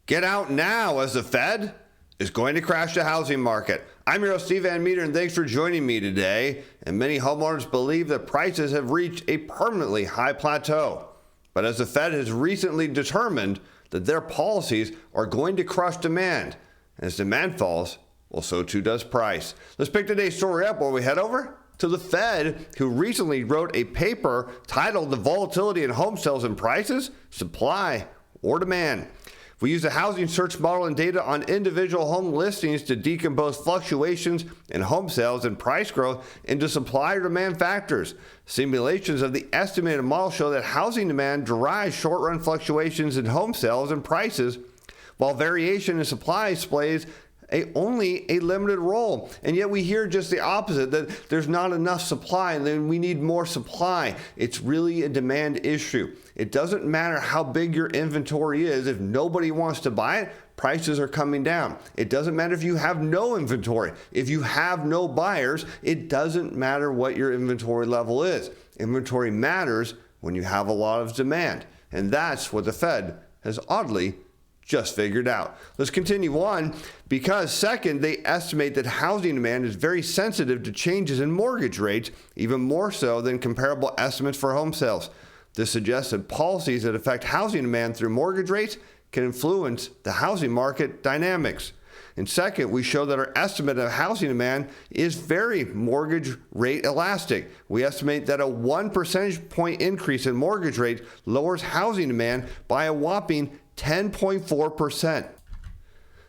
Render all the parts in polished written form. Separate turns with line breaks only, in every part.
Get out now, as the Fed is going to crash the housing market. I'm your host, Steve Van Metre, and thanks for joining me today. And many homeowners believe that prices have reached a permanently high plateau. But as the Fed has recently determined that their policies are going to crush demand, and as demand falls, well, so too does price. Let's pick today's story up where we head over to the Fed, who recently wrote a paper titled "The Volatility in Home Sales and Prices, Supply or Demand." We use a housing search model and data on individual home listings to decompose fluctuations in home sales and price growth into supply or demand factors. Simulations of the estimated model show that housing demand derives short-run fluctuations in home sales and prices, while variation in supply plays only a limited role. And yet we hear just the opposite, that there's not enough supply and then we need more supply. It's really a demand issue. It doesn't matter how big your inventory is. If nobody wants to buy it, prices are coming down. It doesn't matter if you have no inventory. If you have no buyers, it doesn't matter what your inventory level is. Inventory matters when you have a lot of demand. And that's what the Fed has oddly just figured out. Let's continue on, because second, they estimate that housing demand is very sensitive to changes in mortgage rates, even more so than comparable estimates for home sales. This suggests that policies that affect housing demand through mortgage rates can influence the housing market dynamics. And second, we show that our estimate of housing demand is very mortgage rate elastic. We estimate that a 1 percentage point increase in mortgage rates lowers housing demand by a whopping 10.4%.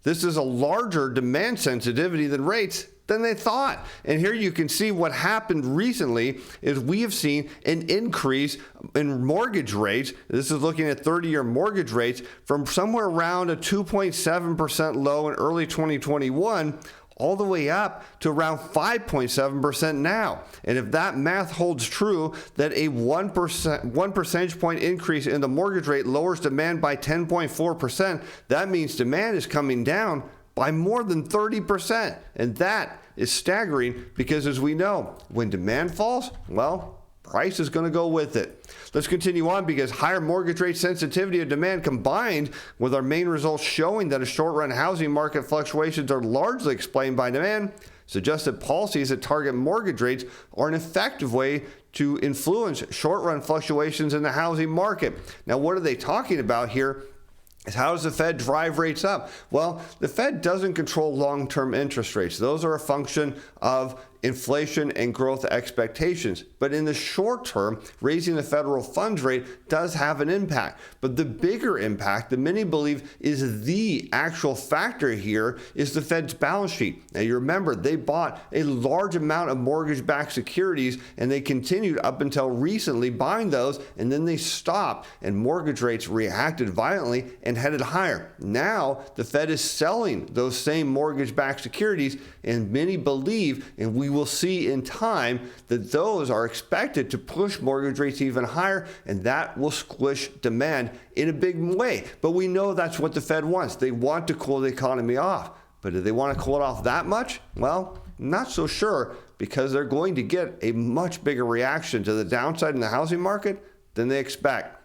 This is a larger demand sensitivity than rates than they thought. And here you can see what happened recently is we have seen an increase in mortgage rates. This is looking at 30-year mortgage rates from somewhere around a 2.7% low in early 2021 all the way up to around 5.7% now. And if that math holds true, that a 1 percentage point increase in the mortgage rate lowers demand by 10.4%, that means demand is coming down by more than 30%. And that is staggering because, as we know, when demand falls, well, price is going to go with it. Let's continue on, because higher mortgage rate sensitivity of demand combined with our main results showing that a short-run housing market fluctuations are largely explained by demand suggests that policies that target mortgage rates are an effective way to influence short-run fluctuations in the housing market. Now, what are they talking about here? Is how does the Fed drive rates up? Well, the Fed doesn't control long-term interest rates. Those are a function of inflation and growth expectations. But in the short term, raising the federal funds rate does have an impact. But the bigger impact that many believe is the actual factor here is the Fed's balance sheet. Now, you remember, they bought a large amount of mortgage-backed securities, and they continued up until recently buying those, and then they stopped, and mortgage rates reacted violently and headed higher. Now, the Fed is selling those same mortgage-backed securities, and many believe, and we will see in time, that those are expected to push mortgage rates even higher, and that will squish demand in a big way. But we know that's what the Fed wants. They want to cool the economy off. But do they want to cool it off that much? Well, not so sure, because they're going to get a much bigger reaction to the downside in the housing market than they expect.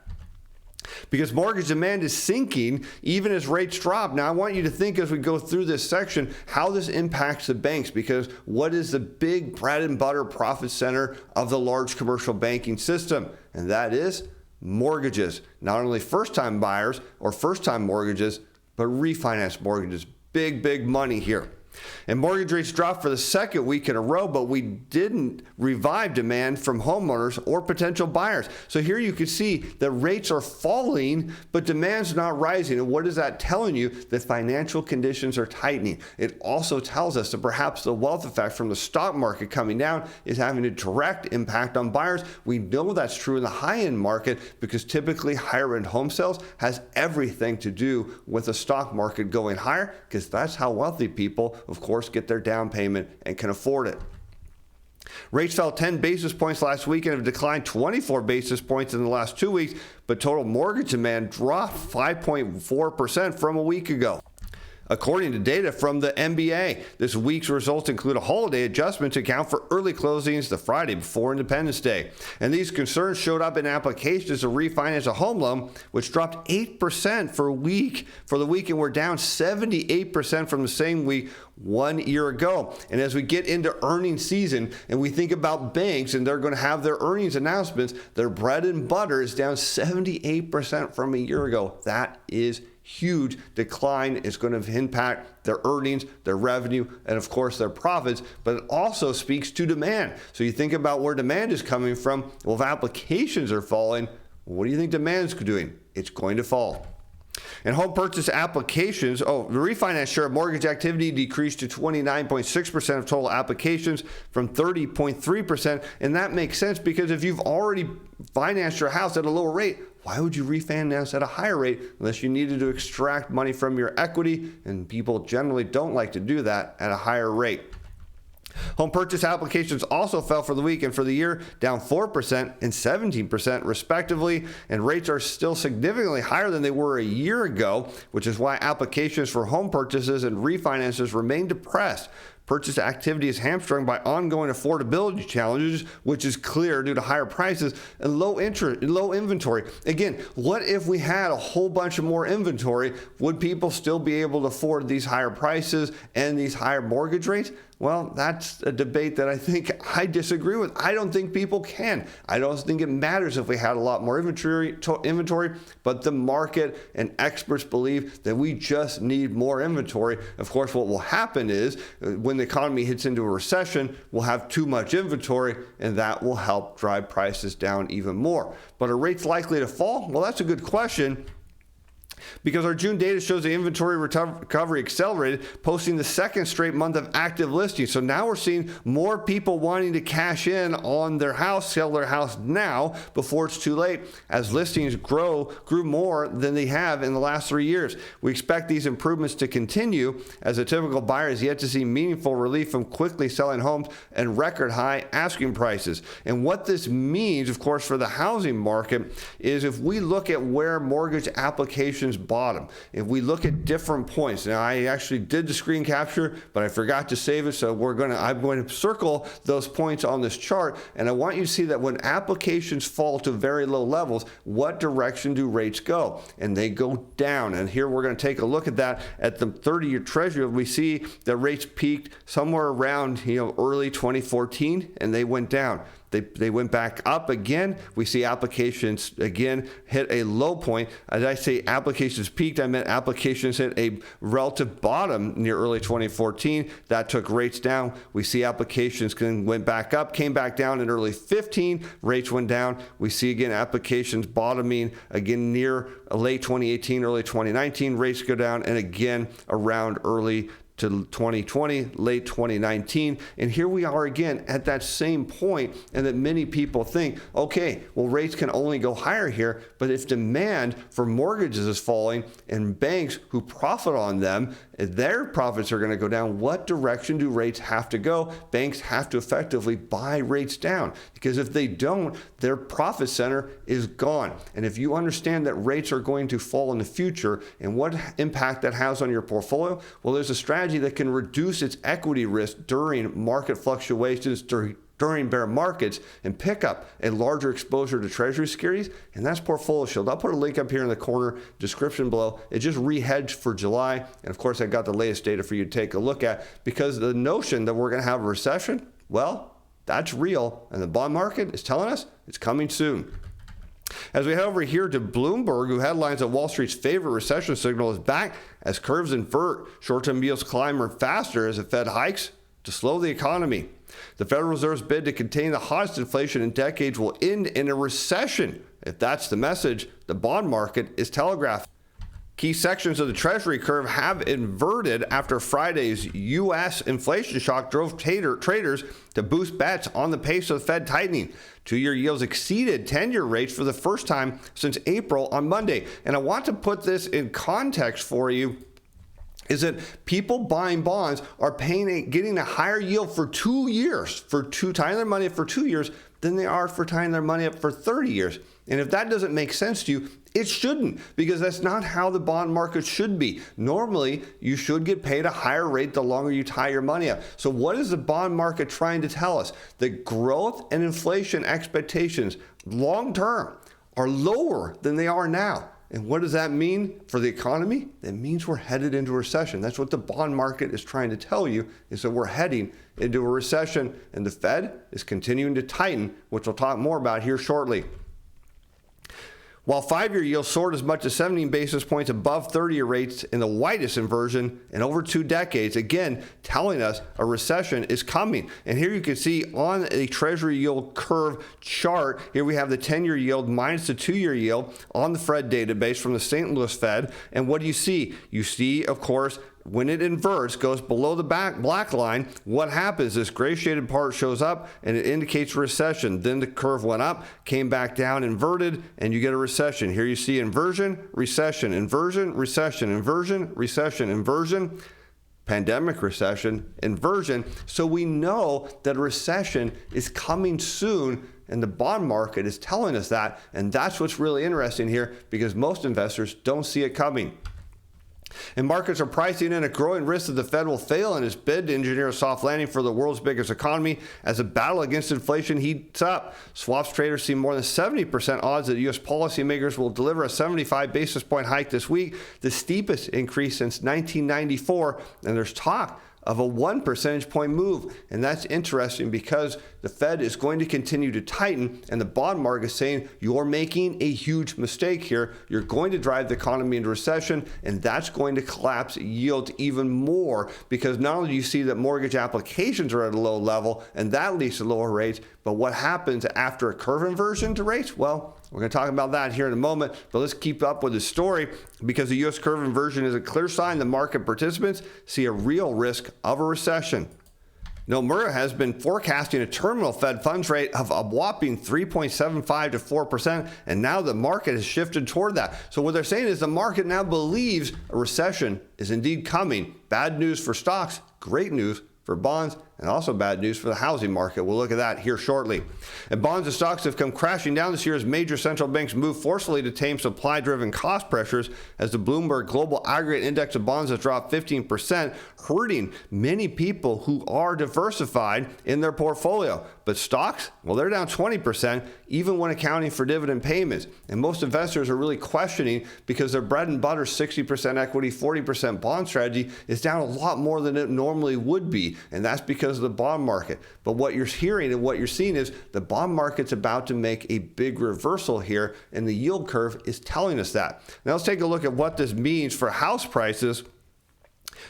Because mortgage demand is sinking even as rates drop. Now, I want you to think, as we go through this section, how this impacts the banks, because what is the big bread and butter profit center of the large commercial banking system? And that is mortgages. Not only first-time buyers or first-time mortgages, but refinance mortgages. Big money here. And mortgage rates dropped for the second week in a row, but we didn't revive demand from homeowners or potential buyers. So here you can see that rates are falling, but demand's not rising. And what is that telling you? That financial conditions are tightening. It also tells us that perhaps the wealth effect from the stock market coming down is having a direct impact on buyers. We know that's true in the high-end market, because typically higher-end home sales has everything to do with the stock market going higher, because that's how wealthy people, of course, get their down payment and can afford it. Rates fell 10 basis points last week and have declined 24 basis points in the last 2 weeks, but total mortgage demand dropped 5.4% from a week ago. According to data from the MBA, this week's results include a holiday adjustment to account for early closings the Friday before Independence Day. And these concerns showed up in applications to refinance a home loan, which dropped 8% for the week, and we're down 78% from the same week 1 year ago. And as we get into earnings season and we think about banks and they're going to have their earnings announcements, their bread and butter is down 78% from a year ago. That is huge decline. Is going to impact their earnings, their revenue, and of course their profits, but it also speaks to demand. So you think about where demand is coming from. Well, if applications are falling, what do you think demand is doing? It's going to fall. And home purchase applications, the refinance share of mortgage activity decreased to 29.6% of total applications from 30.3%. And that makes sense because if you've already financed your house at a lower rate, why would you refinance at a higher rate unless you needed to extract money from your equity? And people generally don't like to do that at a higher rate. Home purchase applications also fell for the week and for the year, down 4% and 17% respectively, and rates are still significantly higher than they were a year ago, which is why applications for home purchases and refinances remain depressed. Purchase activity is hamstrung by ongoing affordability challenges, which is clear due to higher prices and low inventory. Again, what if we had a whole bunch of more inventory? Would people still be able to afford these higher prices and these higher mortgage rates? Well, that's a debate that I think I disagree with. I don't think people can. I don't think it matters if we had a lot more inventory, but the market and experts believe that we just need more inventory. Of course, what will happen is when the economy hits into a recession, we'll have too much inventory, and that will help drive prices down even more. But are rates likely to fall? Well, that's a good question, because our June data shows the inventory recovery accelerated, posting the second straight month of active listings. So now we're seeing more people wanting to cash in on their house, sell their house now before it's too late, as listings grew more than they have in the last 3 years. We expect these improvements to continue as a typical buyer is yet to see meaningful relief from quickly selling homes and record high asking prices. And what this means, of course, for the housing market is if we look at where mortgage applications bottom, if we look at different points. Now, I actually did the screen capture, but I forgot to save it, so I'm going to circle those points on this chart, and I want you to see that when applications fall to very low levels, what direction do rates go? And they go down. And here we're going to take a look at that at the 30-year Treasury. We see that rates peaked somewhere around early 2014, and they went down. They went back up again. We see applications again hit a low point. As I say applications peaked, I meant applications hit a relative bottom near early 2014. That took rates down. We see applications went back up, came back down in early 15. Rates went down. We see again applications bottoming again near late 2018, early 2019. Rates go down, and again around early to 2020, late 2019. And here we are again at that same point, and that many people think, okay, well, rates can only go higher here, but if demand for mortgages is falling and banks who profit on them, their profits are going to go down, what direction do rates have to go? Banks have to effectively buy rates down, because if they don't, their profit center is gone. And if you understand that rates are going to fall in the future and what impact that has on your portfolio, well, there's a strategy that can reduce its equity risk during market fluctuations, during bear markets, and pick up a larger exposure to Treasury securities, and that's Portfolio Shield. I'll put a link up here in the corner description below. It just re-hedged for July, and of course I got the latest data for you to take a look at, because the notion that we're going to have a recession, well, that's real, and the bond market is telling us it's coming soon. As we head over here to Bloomberg, who headlines that Wall Street's favorite recession signal is back as curves invert. Short-term yields climb faster as the Fed hikes to slow the economy. The Federal Reserve's bid to contain the hottest inflation in decades will end in a recession. If that's the message the bond market is telegraphing. Key sections of the Treasury curve have inverted after Friday's U.S. inflation shock drove traders to boost bets on the pace of the Fed tightening. Two-year yields exceeded 10-year rates for the first time since April on Monday. And I want to put this in context for you, is that people buying bonds are getting a higher yield for 2 years, tying their money for 2 years, than they are for tying their money up for 30 years. And if that doesn't make sense to you, it shouldn't, because that's not how the bond market should be. Normally, you should get paid a higher rate the longer you tie your money up. So what is the bond market trying to tell us? That growth and inflation expectations long term are lower than they are now. And what does that mean for the economy? It means we're headed into a recession. That's what the bond market is trying to tell you, is that we're heading into a recession, and the Fed is continuing to tighten, which we'll talk more about here shortly. While 5-year yields soared as much as 17 basis points above 30-year rates in the widest inversion in over 2 decades, again, telling us a recession is coming. And here you can see on a Treasury yield curve chart, here we have the 10-year yield minus the 2-year yield on the Fed database from the St. Louis Fed. And what do you see? You see, of course, when it inverts, goes below the black line, what happens? This gray shaded part shows up and it indicates recession. Then the curve went up, came back down, inverted, and you get a recession. Here you see inversion, recession, inversion, recession, inversion, recession, inversion, pandemic recession, inversion. So we know that a recession is coming soon, and the bond market is telling us that. And that's what's really interesting here, because most investors don't see it coming. And markets are pricing in a growing risk that the Fed will fail in its bid to engineer a soft landing for the world's biggest economy as the battle against inflation heats up. Swaps traders see more than 70% odds that U.S. policymakers will deliver a 75 basis point hike this week, the steepest increase since 1994, and there's talk of a 1 percentage point move. And that's interesting because the Fed is going to continue to tighten, and the bond market is saying you're making a huge mistake here. You're going to drive the economy into recession, and that's going to collapse yields even more, because not only do you see that mortgage applications are at a low level, and that leads to lower rates, but what happens after a curve inversion to rates? Well, we're going to talk about that here in a moment, but let's keep up with the story, because the U.S. curve inversion is a clear sign that market participants see a real risk of a recession. Metre has been forecasting a terminal Fed funds rate of a whopping 3.75 to 4%, and now the market has shifted toward that. So what they're saying is the market now believes a recession is indeed coming. Bad news for stocks, great news for bonds, and also bad news for the housing market. We'll look at that here shortly. And bonds and stocks have come crashing down this year as major central banks move forcefully to tame supply-driven cost pressures, as the Bloomberg Global Aggregate Index of bonds has dropped 15%, hurting many people who are diversified in their portfolio. But stocks, well, they're down 20%, even when accounting for dividend payments. And most investors are really questioning, because their bread and butter 60% equity, 40% bond strategy is down a lot more than it normally would be. And that's because of the bond market. But what you're hearing and what you're seeing is the bond market's about to make a big reversal here, and the yield curve is telling us that. Now let's take a look at what this means for house prices.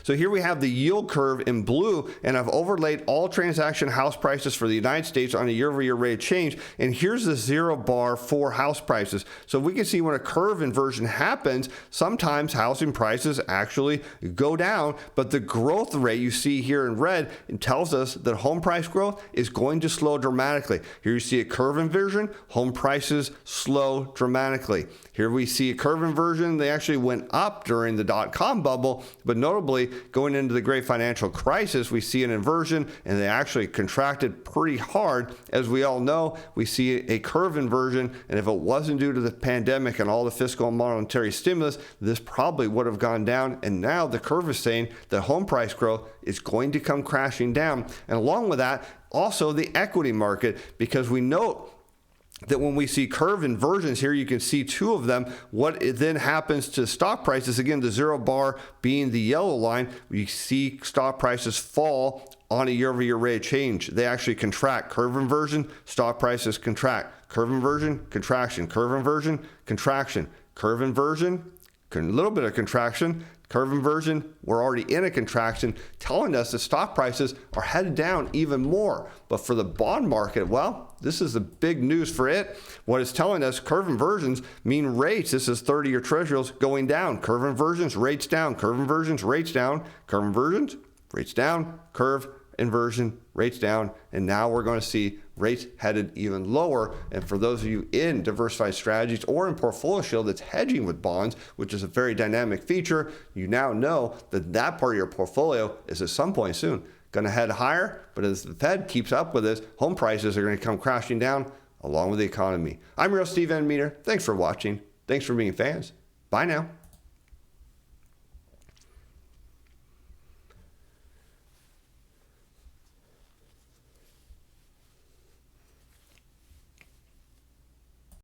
So here we have the yield curve in blue, and I've overlaid all transaction house prices for the United States on a year-over-year rate of change. And here's the 0 bar for house prices. So we can see when a curve inversion happens, sometimes housing prices actually go down, but the growth rate you see here in red, it tells us that home price growth is going to slow dramatically. Here you see a curve inversion, home prices slow dramatically. Here we see a curve inversion. They actually went up during the dot-com bubble, but notably going into the great financial crisis, we see an inversion, and they actually contracted pretty hard. As we all know, we see a curve inversion, and if it wasn't due to the pandemic and all the fiscal and monetary stimulus, this probably would have gone down. And now the curve is saying that home price growth is going to come crashing down. And along with that, also the equity market, because we note that when we see curve inversions here, you can see 2 of them. What then happens to stock prices, again, the 0 bar being the yellow line, we see stock prices fall on a year-over-year rate of change. They actually contract. Curve inversion, stock prices contract. Curve inversion, contraction. Curve inversion, contraction. Curve inversion, a little bit of contraction. Curve inversion, we're already in a contraction, telling us that stock prices are headed down even more. But for the bond market, well, this is the big news for it. What it's telling us, curve inversions mean rates. This is 30-year treasuries going down. Curve inversions, rates down. Curve inversions, rates down. Curve inversions, rates down. Curve inversion, rates down. And now we're going to see rates headed even lower. And for those of you in diversified strategies or in Portfolio Shield that's hedging with bonds, which is a very dynamic feature, you now know that that part of your portfolio is at some point soon going to head higher, but as the Fed keeps up with this, home prices are going to come crashing down along with the economy. I'm your host, Steve Van Metre. Thanks for watching. Thanks for being fans. Bye now.